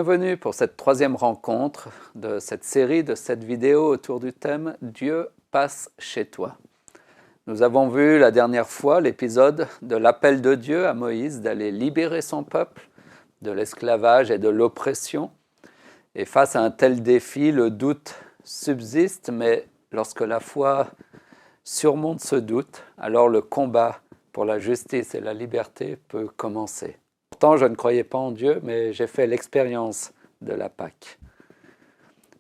Bienvenue pour cette troisième rencontre de cette série, de cette vidéo autour du thème « Dieu passe chez toi ». Nous avons vu la dernière fois l'épisode de l'appel de Dieu à Moïse d'aller libérer son peuple de l'esclavage et de l'oppression. Et face à un tel défi, le doute subsiste, mais lorsque la foi surmonte ce doute, alors le combat pour la justice et la liberté peut commencer. Pourtant, je ne croyais pas en Dieu, mais j'ai fait l'expérience de la Pâque.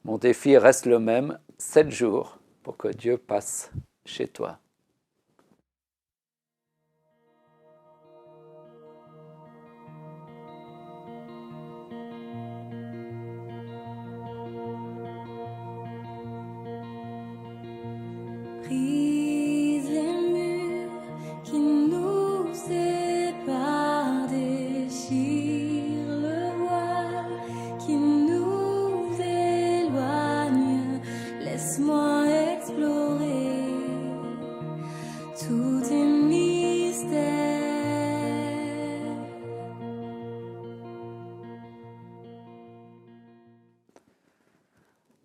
Mon défi reste le même, 7 jours pour que Dieu passe chez toi. Brise les murs qui nous séparent, déchire le voile qui nous éloigne. Laisse-moi explorer tous tes mystères.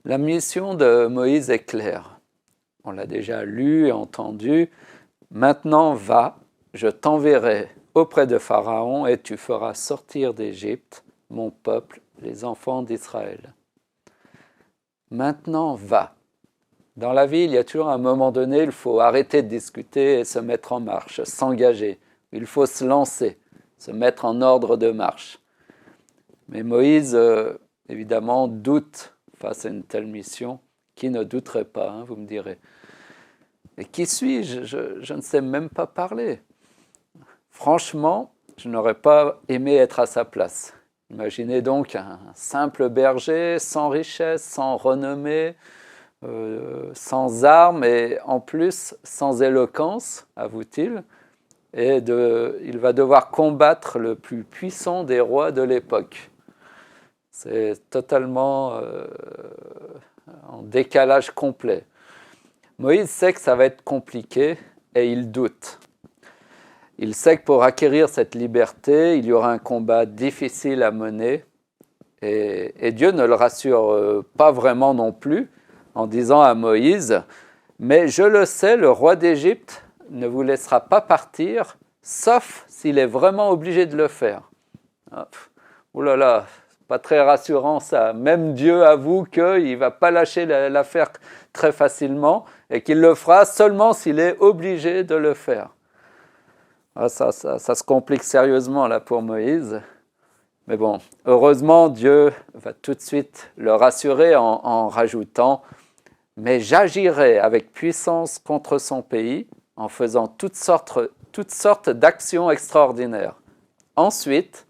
La mission de Moïse est claire. On l'a déjà lu et entendu. Maintenant, va, je t'enverrai auprès de Pharaon et tu feras sortir d'Égypte mon peuple, les enfants d'Israël. Maintenant, va. Dans la vie, il y a toujours un moment donné, il faut arrêter de discuter et se mettre en marche, s'engager. Il faut se lancer, se mettre en ordre de marche. Mais Moïse, évidemment, doute face à une telle mission. Qui ne douterait pas, hein, vous me direz. Mais qui suis-je ? Je ne sais même pas parler. Franchement, je n'aurais pas aimé être à sa place. Imaginez donc un simple berger, sans richesse, sans renommée, sans armes et en plus sans éloquence, avoue-t-il. Et il va devoir combattre le plus puissant des rois de l'époque. C'est totalement en décalage complet. Moïse sait que ça va être compliqué et il doute. Il sait que pour acquérir cette liberté, il y aura un combat difficile à mener et Dieu ne le rassure pas vraiment non plus en disant à Moïse « Mais je le sais, le roi d'Égypte ne vous laissera pas partir, sauf s'il est vraiment obligé de le faire. » Ouh là là, pas très rassurant ça. Même Dieu avoue qu'il ne va pas lâcher l'affaire très facilement et qu'il le fera seulement s'il est obligé de le faire. Ça se complique sérieusement là pour Moïse. Mais bon, heureusement, Dieu va tout de suite le rassurer en rajoutant « Mais j'agirai avec puissance contre son pays en faisant toutes sortes d'actions extraordinaires. Ensuite,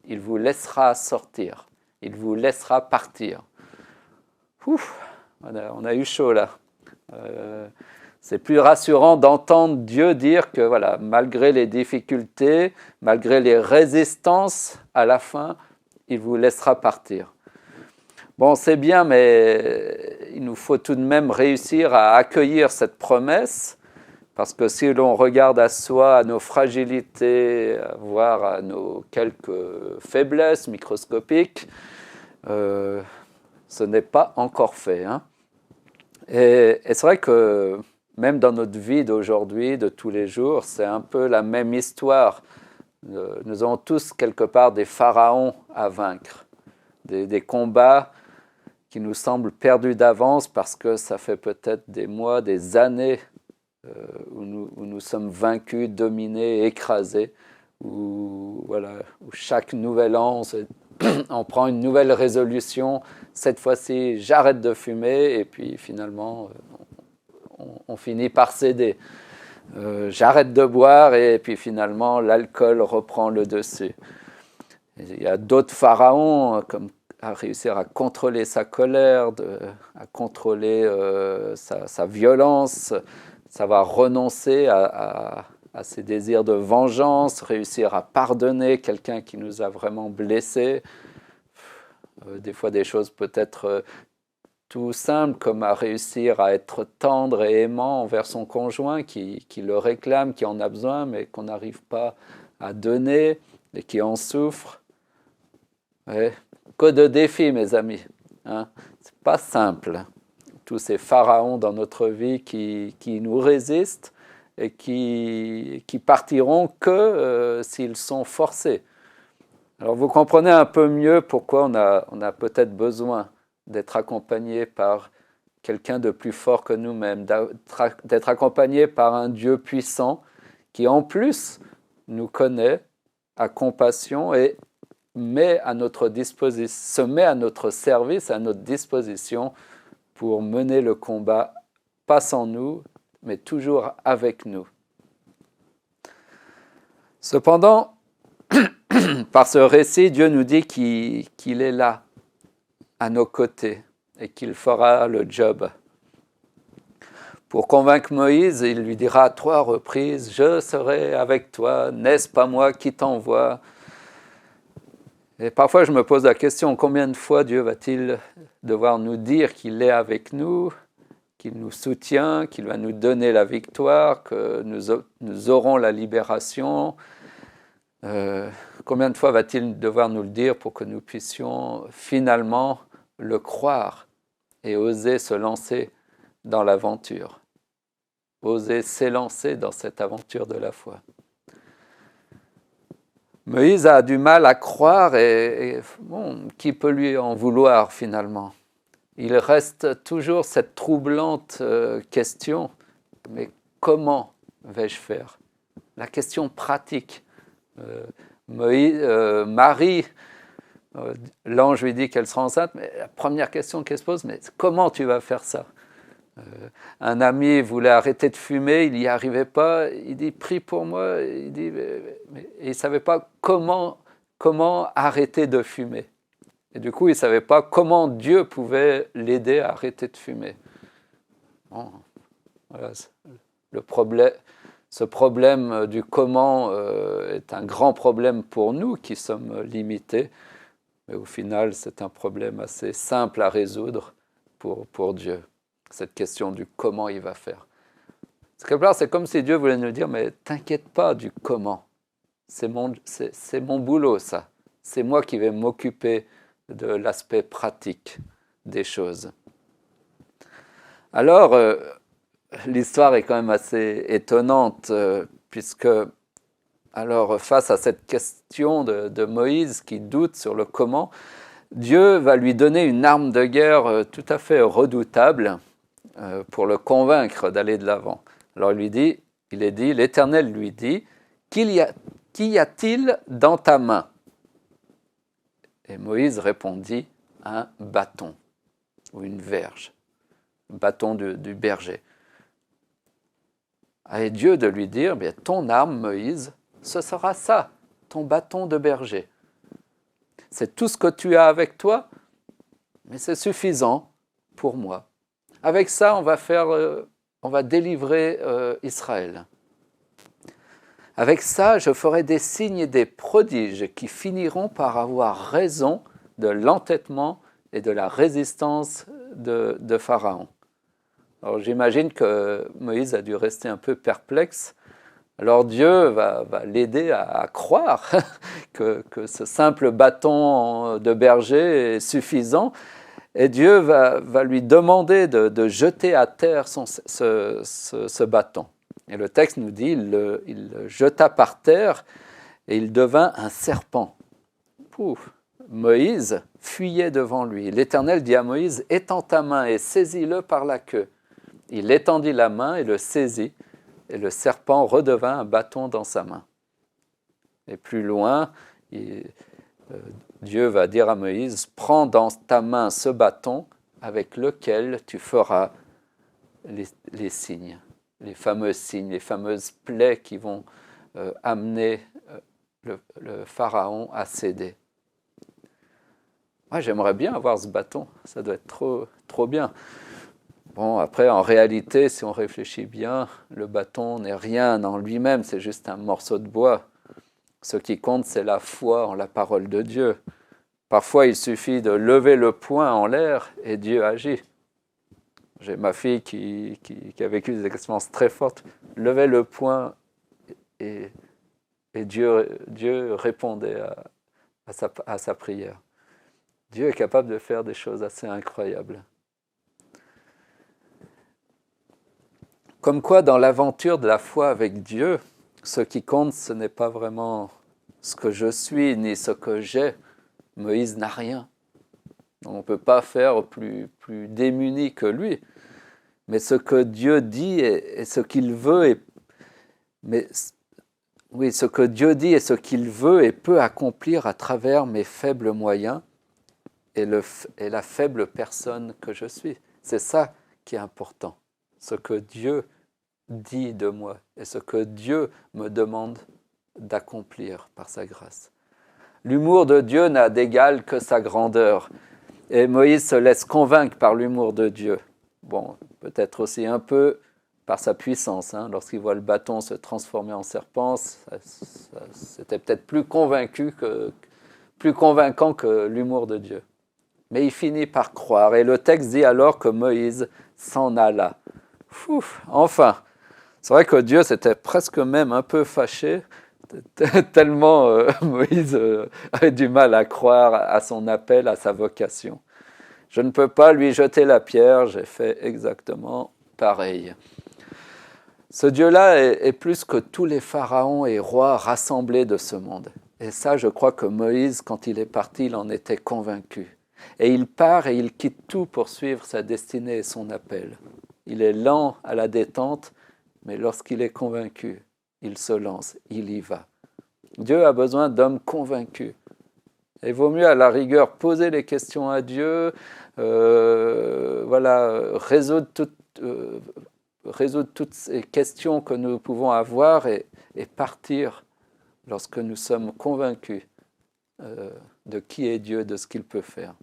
il vous laissera sortir, il vous laissera partir. » Ouf, on a eu chaud là. C'est plus rassurant d'entendre Dieu dire que voilà, malgré les difficultés, malgré les résistances, à la fin, il vous laissera partir. Bon, c'est bien, mais il nous faut tout de même réussir à accueillir cette promesse, parce que si l'on regarde à soi, à nos fragilités, voire à nos quelques faiblesses microscopiques, ce n'est pas encore fait. Hein. Et c'est vrai que même dans notre vie d'aujourd'hui, de tous les jours, c'est un peu la même histoire. Nous avons tous quelque part des pharaons à vaincre, des combats qui nous semblent perdus d'avance parce que ça fait peut-être des mois, des années où nous sommes vaincus, dominés, écrasés, où chaque nouvel an, on prend une nouvelle résolution. Cette fois-ci, j'arrête de fumer, et puis finalement, on finit par céder. J'arrête de boire, et puis finalement, l'alcool reprend le dessus. Il y a d'autres pharaons, comme à réussir à contrôler sa colère, à contrôler sa violence, savoir renoncer à ses désirs de vengeance, réussir à pardonner quelqu'un qui nous a vraiment blessés. Des fois des choses peut-être tout simples, comme à réussir à être tendre et aimant envers son conjoint qui le réclame, qui en a besoin, mais qu'on n'arrive pas à donner et qui en souffre. Ouais. que de défis, mes amis. Hein. C'est pas simple. Tous ces pharaons dans notre vie qui nous résistent et qui partiront que s'ils sont forcés. Alors vous comprenez un peu mieux pourquoi on a peut-être besoin d'être accompagné par quelqu'un de plus fort que nous-mêmes, d'être accompagné par un Dieu puissant qui en plus nous connaît, a compassion et se met à notre service, à notre disposition pour mener le combat, pas sans nous, mais toujours avec nous. Cependant, par ce récit, Dieu nous dit qu'il est là, à nos côtés, et qu'il fera le job. Pour convaincre Moïse, il lui dira à 3 reprises « Je serai avec toi, n'est-ce pas moi qui t'envoie ?» Et parfois je me pose la question, combien de fois Dieu va-t-il devoir nous dire qu'il est avec nous, qu'il nous soutient, qu'il va nous donner la victoire, que nous aurons la libération. Combien de fois va-t-il devoir nous le dire pour que nous puissions finalement le croire et oser se lancer dans l'aventure, oser s'élancer dans cette aventure de la foi. Moïse a du mal à croire et bon, qui peut lui en vouloir finalement? Il reste toujours cette troublante question, mais comment vais-je faire? La question pratique. Marie, l'ange lui dit qu'elle sera enceinte, mais la première question qu'elle se pose, mais comment tu vas faire ça? Un ami voulait arrêter de fumer, il n'y arrivait pas, il dit prie pour moi, il dit, mais il ne savait pas comment arrêter de fumer. Et du coup, il ne savait pas comment Dieu pouvait l'aider à arrêter de fumer. Bon, voilà, ce problème du comment est un grand problème pour nous qui sommes limités, mais au final, c'est un problème assez simple à résoudre pour Dieu. Cette question du comment il va faire. Quelque part, c'est comme si Dieu voulait nous dire, mais t'inquiète pas du comment. C'est mon boulot, ça. C'est moi qui vais m'occuper de l'aspect pratique des choses. Alors, l'histoire est quand même assez étonnante, puisque, alors, face à cette question de Moïse qui doute sur le comment, Dieu va lui donner une arme de guerre tout à fait redoutable pour le convaincre d'aller de l'avant. Alors l'Éternel lui dit, qu'y a-t-il dans ta main? Et Moïse répondit, un bâton ou une verge, un bâton du berger. Et Dieu de lui dire, bien, ton arme, Moïse, ce sera ça, ton bâton de berger. C'est tout ce que tu as avec toi, mais c'est suffisant pour moi. Avec ça, on va délivrer Israël. Avec ça, je ferai des signes et des prodiges qui finiront par avoir raison de l'entêtement et de la résistance de Pharaon. Alors j'imagine que Moïse a dû rester un peu perplexe. Alors Dieu va l'aider à croire que ce simple bâton de berger est suffisant. Et Dieu va lui demander de jeter à terre ce bâton. Et le texte nous dit, il le jeta par terre et il devint un serpent. Pouf. Moïse fuyait devant lui. L'Éternel dit à Moïse, étends ta main et saisis-le par la queue. Il étendit la main et le saisit, et le serpent redevint un bâton dans sa main. Et plus loin, Dieu va dire à Moïse, prends dans ta main ce bâton avec lequel tu feras les signes, les fameux signes, les fameuses plaies qui vont amener le Pharaon à céder. Moi, j'aimerais bien avoir ce bâton, ça doit être trop bien. Bon, après, en réalité, si on réfléchit bien, le bâton n'est rien en lui-même, c'est juste un morceau de bois. Ce qui compte, c'est la foi en la parole de Dieu. Parfois, il suffit de lever le poing en l'air et Dieu agit. J'ai ma fille qui a vécu des expériences très fortes. Levait le poing et Dieu répondait à sa prière. Dieu est capable de faire des choses assez incroyables. Comme quoi, dans l'aventure de la foi avec Dieu, ce qui compte, ce n'est pas vraiment ce que je suis ni ce que j'ai. Moïse n'a rien. On ne peut pas faire plus démuni que lui. Mais ce que Dieu dit et ce qu'il veut, ce que Dieu dit et ce qu'il veut et peut accomplir à travers mes faibles moyens et la faible personne que je suis. C'est ça qui est important. Ce que Dieu dit de moi et ce que Dieu me demande d'accomplir par sa grâce. L'humour de Dieu n'a d'égal que sa grandeur. Et Moïse se laisse convaincre par l'humour de Dieu. Bon, peut-être aussi un peu par sa puissance. Lorsqu'il voit le bâton se transformer en serpent, c'était peut-être plus convaincant que l'humour de Dieu. Mais il finit par croire. Et le texte dit alors que Moïse s'en alla. Enfin, c'est vrai que Dieu s'était presque même un peu fâché, tellement Moïse avait du mal à croire à son appel, à sa vocation. Je ne peux pas lui jeter la pierre, j'ai fait exactement pareil. Ce Dieu-là est plus que tous les pharaons et rois rassemblés de ce monde. Et ça, je crois que Moïse, quand il est parti, il en était convaincu. Et il part et il quitte tout pour suivre sa destinée et son appel. Il est lent à la détente, mais lorsqu'il est convaincu, il se lance, il y va. Dieu a besoin d'hommes convaincus. Et il vaut mieux à la rigueur poser les questions à Dieu, résoudre toutes ces questions que nous pouvons avoir et partir lorsque nous sommes convaincus de qui est Dieu, de ce qu'il peut faire.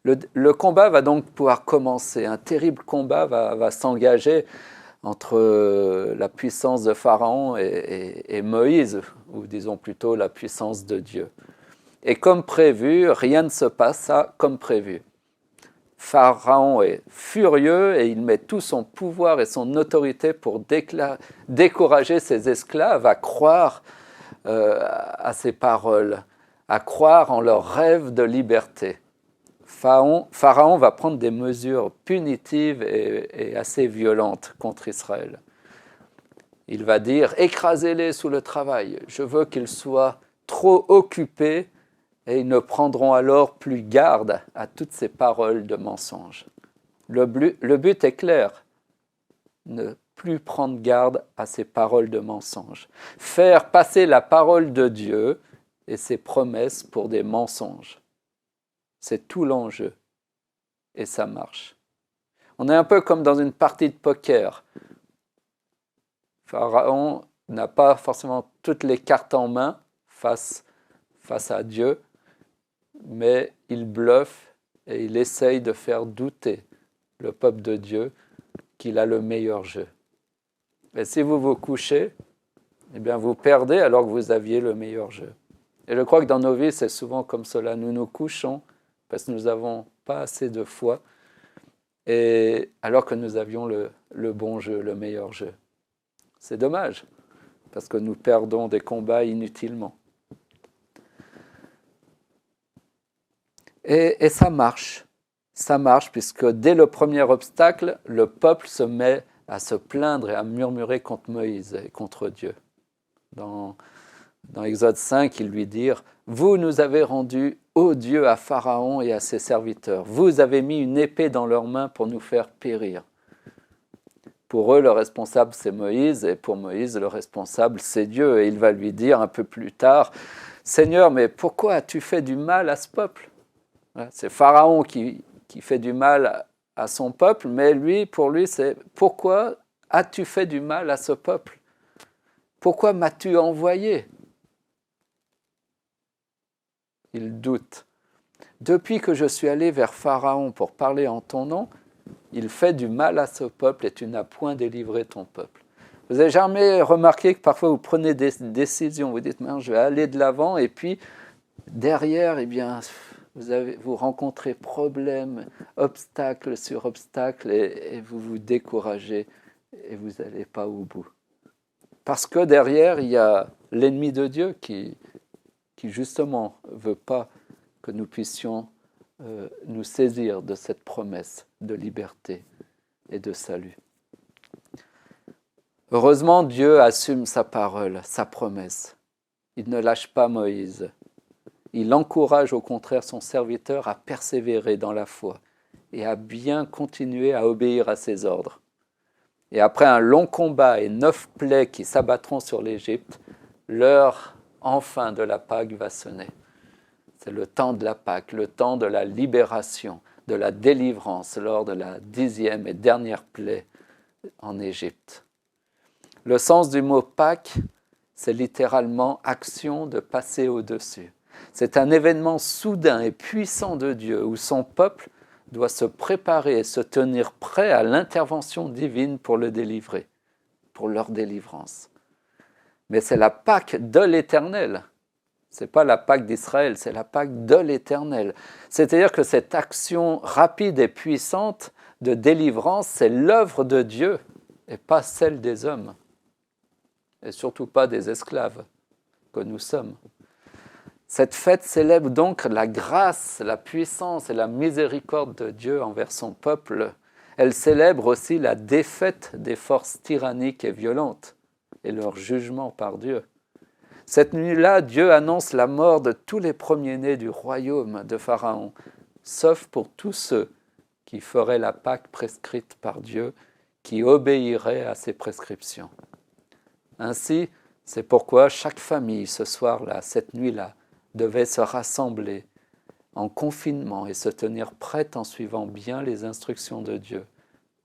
Le combat va donc pouvoir commencer. Un terrible combat va s'engager entre la puissance de Pharaon et Moïse, ou disons plutôt la puissance de Dieu. Et comme prévu, rien ne se passa comme prévu. Pharaon est furieux et il met tout son pouvoir et son autorité pour décourager ses esclaves à croire à ses paroles, à croire en leur rêve de liberté. Pharaon va prendre des mesures punitives et assez violentes contre Israël. Il va dire « écrasez-les sous le travail, je veux qu'ils soient trop occupés et ils ne prendront alors plus garde à toutes ces paroles de mensonges. » Le but est clair, ne plus prendre garde à ces paroles de mensonges. Faire passer la parole de Dieu et ses promesses pour des mensonges. C'est tout l'enjeu. Et ça marche. On est un peu comme dans une partie de poker. Pharaon n'a pas forcément toutes les cartes en main face à Dieu, mais il bluffe et il essaye de faire douter le peuple de Dieu qu'il a le meilleur jeu. Et si vous vous couchez, eh bien vous perdez alors que vous aviez le meilleur jeu. Et je crois que dans nos vies, c'est souvent comme cela. Nous nous couchons parce que nous n'avons pas assez de foi, et alors que nous avions le bon jeu, le meilleur jeu. C'est dommage, parce que nous perdons des combats inutilement. Et ça marche, puisque dès le premier obstacle, le peuple se met à se plaindre et à murmurer contre Moïse et contre Dieu. Dans Exode 5, ils lui dirent « Vous nous avez rendus odieux à Pharaon et à ses serviteurs. Vous avez mis une épée dans leurs mains pour nous faire périr. » Pour eux, le responsable, c'est Moïse, et pour Moïse, le responsable, c'est Dieu. Et il va lui dire un peu plus tard « Seigneur, mais pourquoi as-tu fait du mal à ce peuple ?» C'est Pharaon qui fait du mal à son peuple, mais pour lui, c'est « Pourquoi as-tu fait du mal à ce peuple ? Pourquoi m'as-tu envoyé ?» Il doute. Depuis que je suis allé vers Pharaon pour parler en ton nom, il fait du mal à ce peuple et tu n'as point délivré ton peuple. Vous n'avez jamais remarqué que parfois vous prenez des décisions, vous dites je vais aller de l'avant, et puis derrière, eh bien, vous rencontrez problèmes, obstacles sur obstacles, et vous vous découragez et vous n'allez pas au bout. Parce que derrière, il y a l'ennemi de Dieu qui justement ne veut pas que nous puissions nous saisir de cette promesse de liberté et de salut. Heureusement, Dieu assume sa parole, sa promesse. Il ne lâche pas Moïse. Il encourage au contraire son serviteur à persévérer dans la foi et à bien continuer à obéir à ses ordres. Et après un long combat et 9 plaies qui s'abattront sur l'Égypte, l'heure enfin de la Pâque va sonner. C'est le temps de la Pâque, le temps de la libération, de la délivrance lors de la 10e et dernière plaie en Égypte. Le sens du mot Pâque, c'est littéralement action de passer au-dessus. C'est un événement soudain et puissant de Dieu où son peuple doit se préparer et se tenir prêt à l'intervention divine pour le délivrer, pour leur délivrance. Mais c'est la Pâque de l'Éternel. Ce n'est pas la Pâque d'Israël, c'est la Pâque de l'Éternel. C'est-à-dire que cette action rapide et puissante de délivrance, c'est l'œuvre de Dieu et pas celle des hommes. Et surtout pas des esclaves que nous sommes. Cette fête célèbre donc la grâce, la puissance et la miséricorde de Dieu envers son peuple. Elle célèbre aussi la défaite des forces tyranniques et violentes et leur jugement par Dieu. Cette nuit-là, Dieu annonce la mort de tous les premiers-nés du royaume de Pharaon, sauf pour tous ceux qui feraient la Pâque prescrite par Dieu, qui obéiraient à ses prescriptions. Ainsi, c'est pourquoi chaque famille, ce soir-là, cette nuit-là, devait se rassembler en confinement et se tenir prête en suivant bien les instructions de Dieu,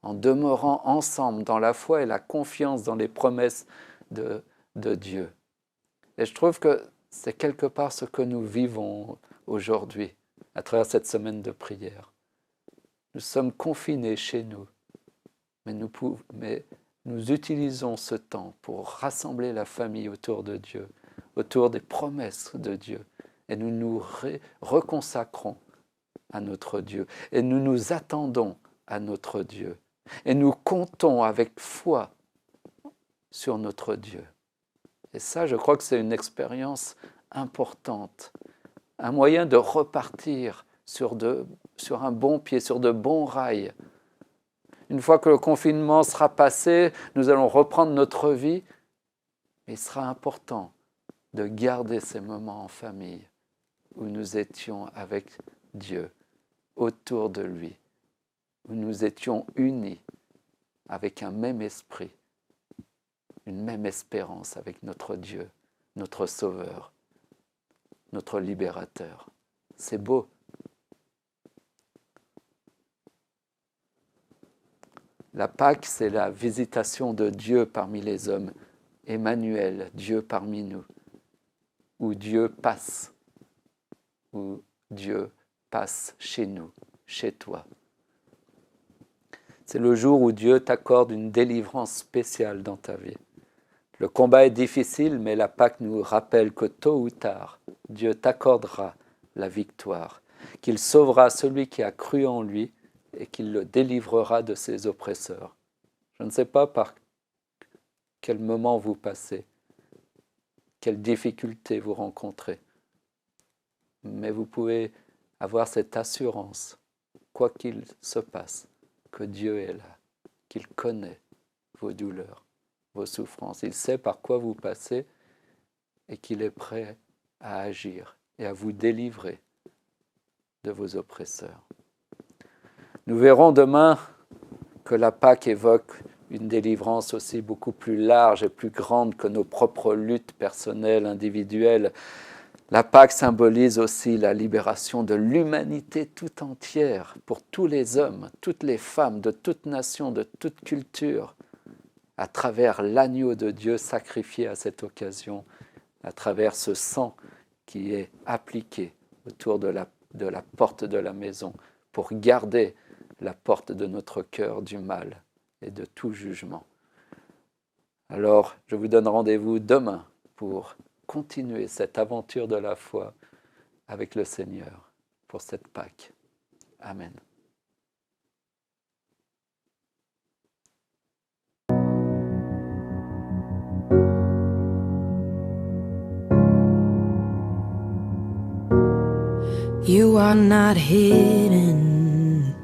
en demeurant ensemble dans la foi et la confiance dans les promesses de Dieu. Et je trouve que c'est quelque part ce que nous vivons aujourd'hui à travers cette semaine de prière. Nous sommes confinés chez nous, mais nous utilisons ce temps pour rassembler la famille autour de Dieu, autour des promesses de Dieu. Et nous nous reconsacrons à notre Dieu. Et nous nous attendons à notre Dieu. Et nous comptons avec foi sur notre Dieu. Et ça, je crois que c'est une expérience importante. Un moyen de repartir sur un bon pied, sur de bons rails. Une fois que le confinement sera passé, nous allons reprendre notre vie. Mais il sera important de garder ces moments en famille où nous étions avec Dieu, autour de lui, où nous étions unis avec un même esprit, une même espérance avec notre Dieu, notre Sauveur, notre Libérateur. C'est beau. La Pâque, c'est la visitation de Dieu parmi les hommes. Emmanuel, Dieu parmi nous, où Dieu passe chez nous, chez toi. C'est le jour où Dieu t'accorde une délivrance spéciale dans ta vie. Le combat est difficile, mais la Pâque nous rappelle que tôt ou tard, Dieu t'accordera la victoire, qu'il sauvera celui qui a cru en lui et qu'il le délivrera de ses oppresseurs. Je ne sais pas par quel moment vous passez, quelles difficultés vous rencontrez, mais vous pouvez avoir cette assurance, quoi qu'il se passe, que Dieu est là, qu'il connaît vos douleurs, vos souffrances. Il sait par quoi vous passez et qu'il est prêt à agir et à vous délivrer de vos oppresseurs. Nous verrons demain que la Pâque évoque une délivrance aussi beaucoup plus large et plus grande que nos propres luttes personnelles, individuelles. La Pâque symbolise aussi la libération de l'humanité tout entière pour tous les hommes, toutes les femmes, de toute nation, de toute culture, à travers l'agneau de Dieu sacrifié à cette occasion, à travers ce sang qui est appliqué autour de la porte de la maison pour garder la porte de notre cœur du mal et de tout jugement. Alors, je vous donne rendez-vous demain pour continuer cette aventure de la foi avec le Seigneur pour cette Pâque. Amen. You are not hidden.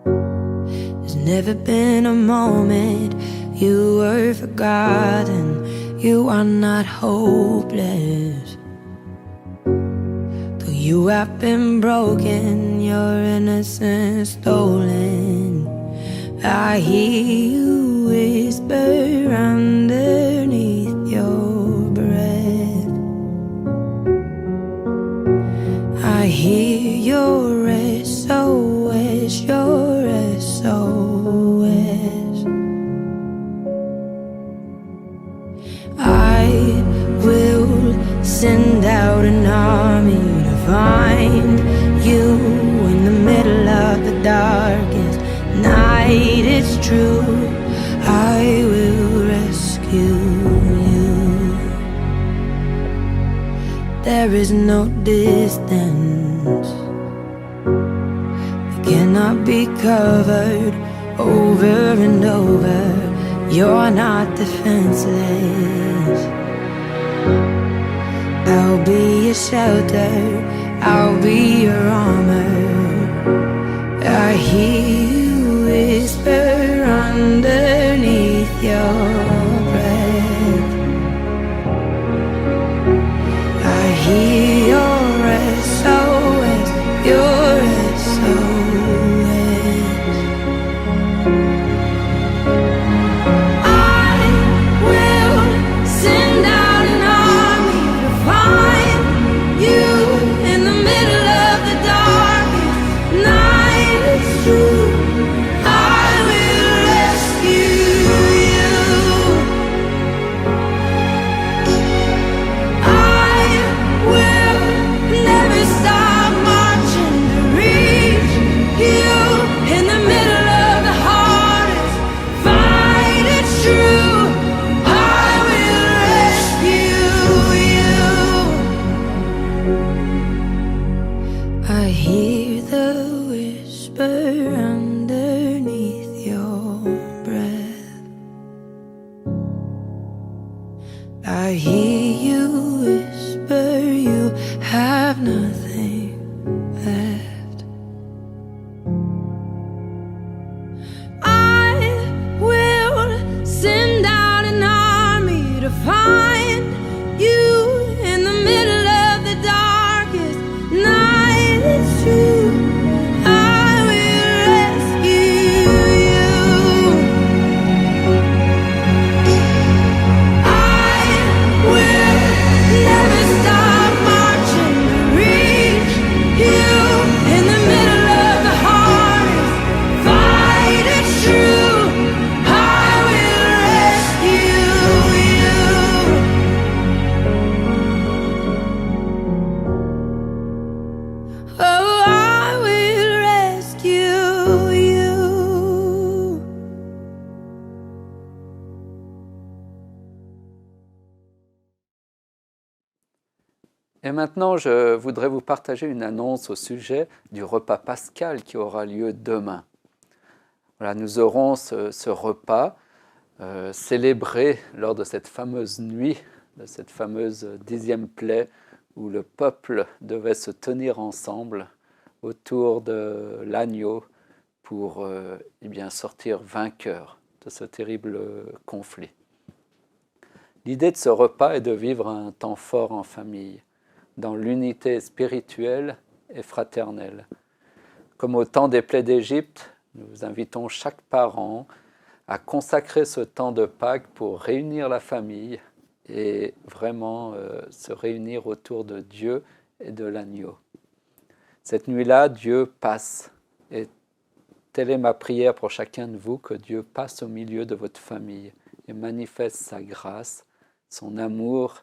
There's never been a moment you were forgotten. You are not hopeless. Though you have been broken, your innocence stolen, I hear you whisper underneath your breath. I hear your SOS, your SOS. I will send out an army to find you in the middle of the darkest night. It's true, I will rescue you. There is no distance that cannot be covered over and over. You're not defenseless. I'll be your shelter, I'll be your armor. I hear you whisper underneath your breath. I hear your SOS, your SOS. I will send out an army to find you in the middle of the darkest night. It's true, I will rescue you. I will never stop marching to reach you in the middle of the hardest fight. It's true, I will rescue you. I hear the whisper underneath your breath. I hear you whisper you have nothing left. I will send out an army to find you in the middle of the darkest night. It's true, I will rescue you. I will never stop marching to reach you in the middle of the hardest fight. It's true, I will rescue you. Oh, I will rescue you. Et maintenant, je voudrais vous partager une annonce au sujet du repas pascal qui aura lieu demain. Voilà, nous aurons ce repas célébré lors de cette fameuse nuit, de cette fameuse 10e plaie où le peuple devait se tenir ensemble autour de l'agneau pour eh bien, sortir vainqueur de ce terrible conflit. L'idée de ce repas est de vivre un temps fort en famille, dans l'unité spirituelle et fraternelle. Comme au temps des plaies d'Égypte, nous invitons chaque parent à consacrer ce temps de Pâques pour réunir la famille et vraiment se réunir autour de Dieu et de l'agneau. Cette nuit-là, Dieu passe. Et telle est ma prière pour chacun de vous, que Dieu passe au milieu de votre famille et manifeste sa grâce, son amour,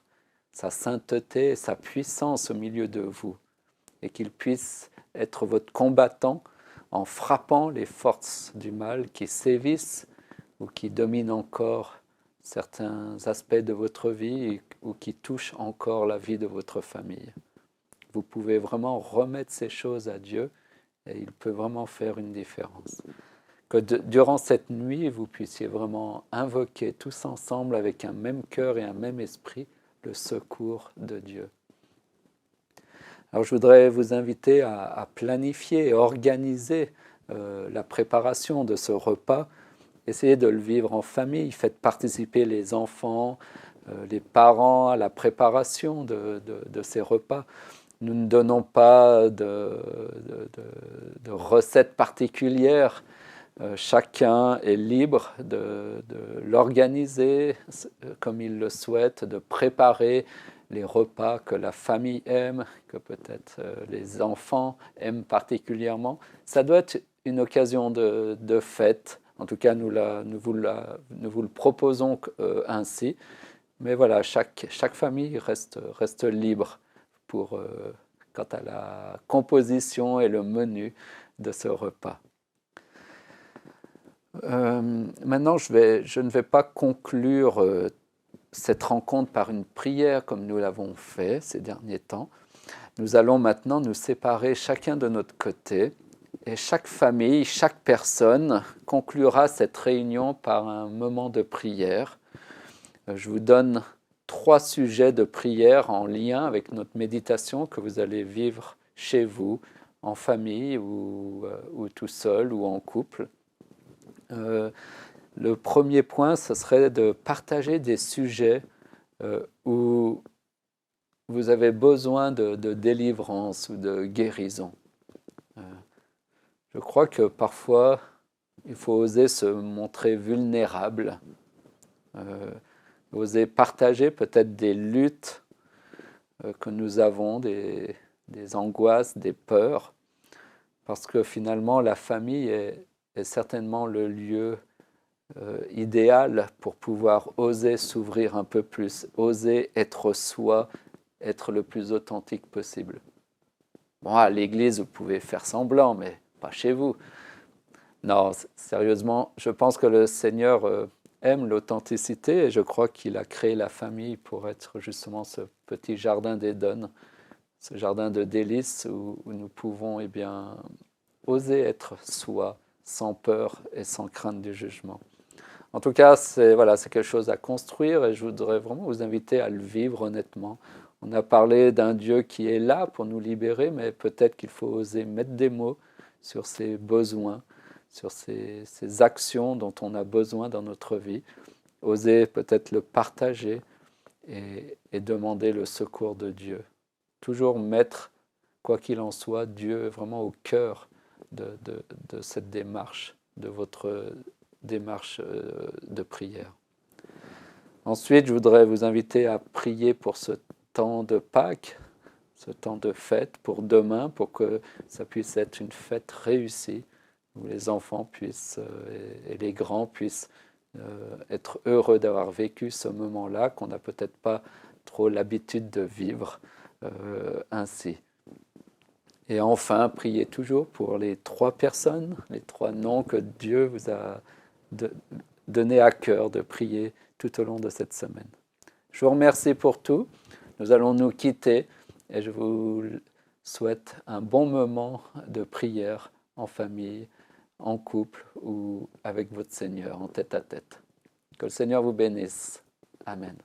sa sainteté et sa puissance au milieu de vous, et qu'il puisse être votre combattant en frappant les forces du mal qui sévissent ou qui dominent encore certains aspects de votre vie ou qui touchent encore la vie de votre famille. Vous pouvez vraiment remettre ces choses à Dieu et il peut vraiment faire une différence. Que durant cette nuit, vous puissiez vraiment invoquer tous ensemble avec un même cœur et un même esprit le secours de Dieu. Alors je voudrais vous inviter à planifier et organiser la préparation de ce repas. Essayez de le vivre en famille, faites participer les enfants, les parents à la préparation de ces repas. Nous ne donnons pas de recettes particulières. Chacun est libre de l'organiser comme il le souhaite, de préparer les repas que la famille aime, que peut-être les enfants aiment particulièrement. Ça doit être une occasion de fête. En tout cas, nous vous le proposons ainsi. Mais voilà, chaque famille reste libre quant à la composition et le menu de ce repas. Maintenant, je ne vais pas conclure cette rencontre par une prière comme nous l'avons fait ces derniers temps. Nous allons maintenant nous séparer chacun de notre côté et chaque famille, chaque personne conclura cette réunion par un moment de prière. Je vous donne 3 sujets de prière en lien avec notre méditation que vous allez vivre chez vous, en famille ou tout seul ou en couple. Le premier point, ce serait de partager des sujets où vous avez besoin de délivrance ou de guérison. Je crois que parfois, il faut oser se montrer vulnérable, oser partager peut-être des luttes que nous avons, des angoisses, des peurs, parce que finalement, la famille est certainement le lieu idéal pour pouvoir oser s'ouvrir un peu plus, oser être soi, être le plus authentique possible. Bon, à l'église, vous pouvez faire semblant, mais pas chez vous. Non, sérieusement, je pense que le Seigneur aime l'authenticité et je crois qu'il a créé la famille pour être justement ce petit jardin d'Éden, ce jardin de délices où nous pouvons oser être soi, sans peur et sans crainte du jugement. En tout cas, c'est quelque chose à construire et je voudrais vraiment vous inviter à le vivre honnêtement. On a parlé d'un Dieu qui est là pour nous libérer, mais peut-être qu'il faut oser mettre des mots sur ses besoins, sur ces actions dont on a besoin dans notre vie. Oser peut-être le partager et demander le secours de Dieu. Toujours mettre, quoi qu'il en soit, Dieu vraiment au cœur de cette démarche, de votre démarche de prière. Ensuite, je voudrais vous inviter à prier pour ce temps de Pâques, ce temps de fête pour demain, pour que ça puisse être une fête réussie, où les enfants puissent et les grands puissent être heureux d'avoir vécu ce moment-là, qu'on n'a peut-être pas trop l'habitude de vivre ainsi. Et enfin, priez toujours pour les 3 personnes, les 3 noms que Dieu vous a donné à cœur de prier tout au long de cette semaine. Je vous remercie pour tout. Nous allons nous quitter et je vous souhaite un bon moment de prière en famille, en couple ou avec votre Seigneur en tête à tête. Que le Seigneur vous bénisse. Amen.